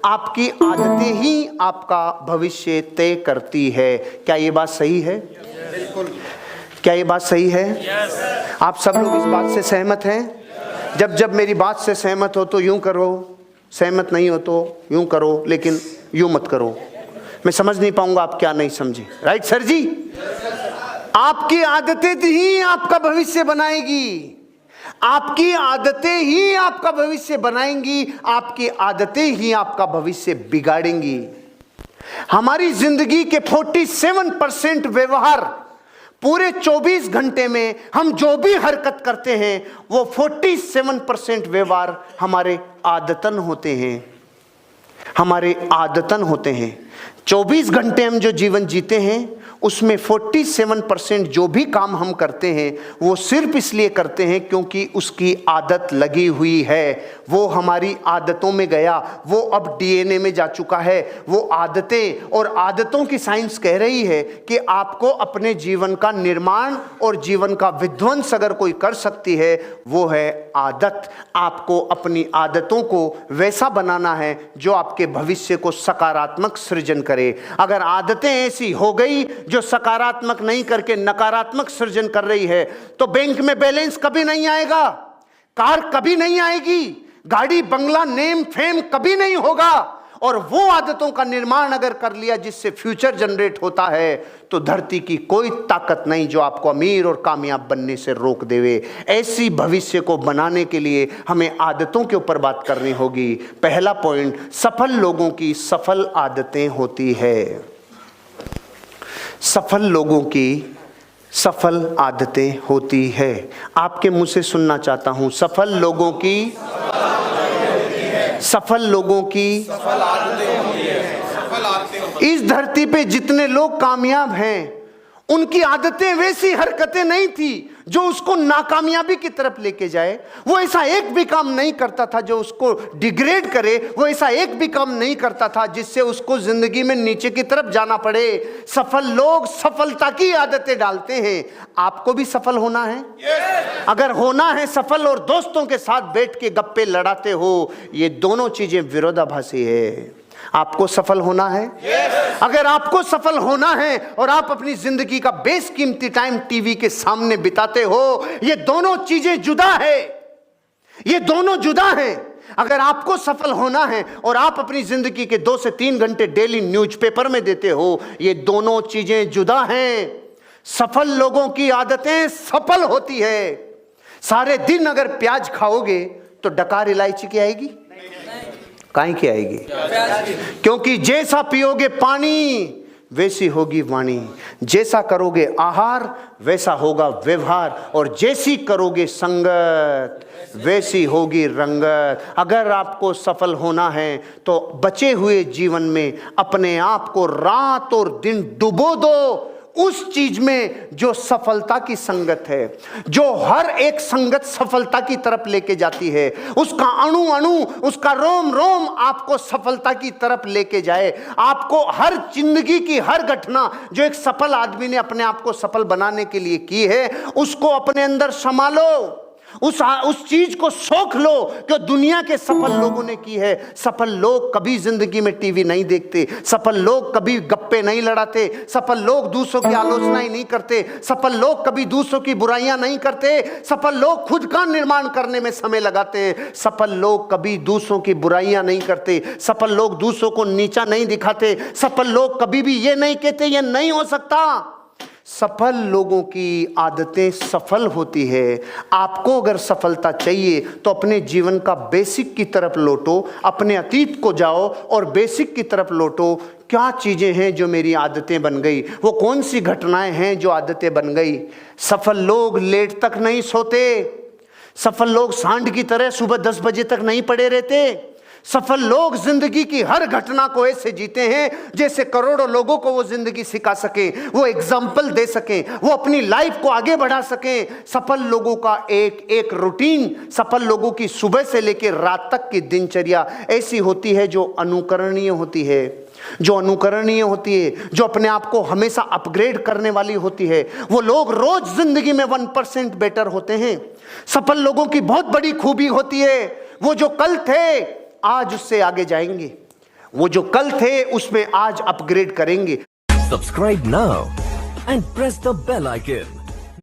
आपकी आदतें ही आपका भविष्य तय करती है। क्या ये बात सही है? बिल्कुल। क्या ये बात सही है? आप सब लोग इस बात से सहमत हैं? जब मेरी बात से सहमत हो तो यूं करो, सहमत नहीं हो तो यूं करो, लेकिन यूं मत करो। मैं समझ नहीं पाऊंगा आप क्या नहीं समझे। राइट सर जी? आपकी आदतें ही आपका भविष्य बनाएगी। आपकी आदतें ही आपका भविष्य बनाएंगी। आपकी आदतें ही आपका भविष्य बिगाड़ेंगी। हमारी जिंदगी के 47% व्यवहार, पूरे 24 घंटे में हम जो भी हरकत करते हैं वो 47% व्यवहार हमारे आदतन होते हैं। हमारे आदतन होते हैं। 24 घंटे हम जो जीवन जीते हैं उसमें 47% जो भी काम हम करते हैं वो सिर्फ इसलिए करते हैं क्योंकि उसकी आदत लगी हुई है। वो हमारी आदतों में गया, वो अब डीएनए में जा चुका है। वो आदतें और आदतों की साइंस कह रही है कि आपको अपने जीवन का निर्माण और जीवन का विध्वंस अगर कोई कर सकती है वो है आदत। आपको अपनी आदतों को वैसा बनाना है जो आपके भविष्य को सकारात्मक सृजन करे। अगर आदतें ऐसी हो गई जो सकारात्मक नहीं करके नकारात्मक सृजन कर रही है तो बैंक में बैलेंस कभी नहीं आएगा, कार कभी नहीं आएगी, गाड़ी बंगला नेम फेम कभी नहीं होगा। और वो आदतों का निर्माण अगर कर लिया जिससे फ्यूचर जनरेट होता है तो धरती की कोई ताकत नहीं जो आपको अमीर और कामयाब बनने से रोक देवे। ऐसी भविष्य को बनाने के लिए हमें आदतों के ऊपर बात करनी होगी। पहला पॉइंट, सफल लोगों की सफल आदतें होती है। सफल लोगों की सफल आदतें होती है। आपके मुंह से सुनना चाहता हूं, सफल लोगों की सफल लोगों की सफल आदतें होती है। इस धरती पे जितने लोग कामयाब हैं उनकी आदतें वैसी हरकतें नहीं थी जो उसको नाकामयाबी की तरफ लेके जाए। वो ऐसा एक भी काम नहीं करता था जो उसको डिग्रेड करे। वो ऐसा एक भी काम नहीं करता था जिससे उसको जिंदगी में नीचे की तरफ जाना पड़े। सफल लोग सफलता की आदतें डालते हैं। आपको भी सफल होना है? अगर होना है सफल और दोस्तों के साथ बैठ के गप्पे लड़ाते हो, ये दोनों चीजें विरोधाभासी है। आपको सफल होना है? अगर आपको सफल होना है और आप अपनी जिंदगी का बेशकीमती टाइम टीवी के सामने बिताते हो, ये दोनों चीजें जुदा है। ये दोनों जुदा हैं। अगर आपको सफल होना है और आप अपनी जिंदगी के 2 से 3 घंटे डेली न्यूज़पेपर में देते हो, ये दोनों चीजें जुदा हैं। सफल लोगों की आदतें सफल होती है। सारे दिन अगर प्याज खाओगे तो डकार इलायची की आएगी? काहे की आएगी? क्योंकि जैसा पियोगे पानी वैसी होगी वाणी, जैसा करोगे आहार वैसा होगा व्यवहार, और जैसी करोगे संगत वैसी होगी रंगत। अगर आपको सफल होना है तो बचे हुए जीवन में अपने आप को रात और दिन डुबो दो उस चीज में जो सफलता की संगत है, जो हर एक संगत सफलता की तरफ लेके जाती है। उसका अणु अणु, उसका रोम रोम आपको सफलता की तरफ लेके जाए। आपको हर जिंदगी की हर घटना जो एक सफल आदमी ने अपने आप को सफल बनाने के लिए की है उसको अपने अंदर संभालो। उस चीज को सोख लो जो दुनिया के सफल लोगों ने की है। सफल लोग कभी जिंदगी में टीवी नहीं देखते, सफल लोग कभी गप्पे नहीं लड़ाते, सफल लोग दूसरों की आलोचनाएं नहीं करते, सफल लोग कभी दूसरों की बुराइयां नहीं करते, सफल लोग खुद का निर्माण करने में समय लगाते हैं, सफल लोग कभी दूसरों की बुराइयां नहीं करते, सफल लोग दूसरों को नीचा नहीं दिखाते, सफल लोग कभी भी ये नहीं कहते ये नहीं हो सकता। सफल लोगों की आदतें सफल होती है। आपको अगर सफलता चाहिए तो अपने जीवन का बेसिक की तरफ लौटो, अपने अतीत को जाओ और बेसिक की तरफ लौटो। क्या चीजें हैं जो मेरी आदतें बन गई? वो कौन सी घटनाएं हैं जो आदतें बन गई? सफल लोग लेट तक नहीं सोते। सफल लोग सांड की तरह सुबह 10 बजे तक नहीं पड़े रहते। सफल लोग जिंदगी की हर घटना को ऐसे जीते हैं जैसे करोड़ों लोगों को वो जिंदगी सिखा सके, वो एग्जाम्पल दे सके, वो अपनी लाइफ को आगे बढ़ा सके। सफल लोगों का एक एक रूटीन, सफल लोगों की सुबह से लेकर रात तक की दिनचर्या ऐसी होती है जो अनुकरणीय होती है, जो अनुकरणीय होती है, जो अपने आप को हमेशा अपग्रेड करने वाली होती है। वो लोग रोज जिंदगी में 1% बेटर होते हैं। सफल लोगों की बहुत बड़ी खूबी होती है, वो जो कल थे आज उससे आगे जाएंगे। वो जो कल थे उसमें आज अपग्रेड करेंगे। Subscribe now and press the bell icon.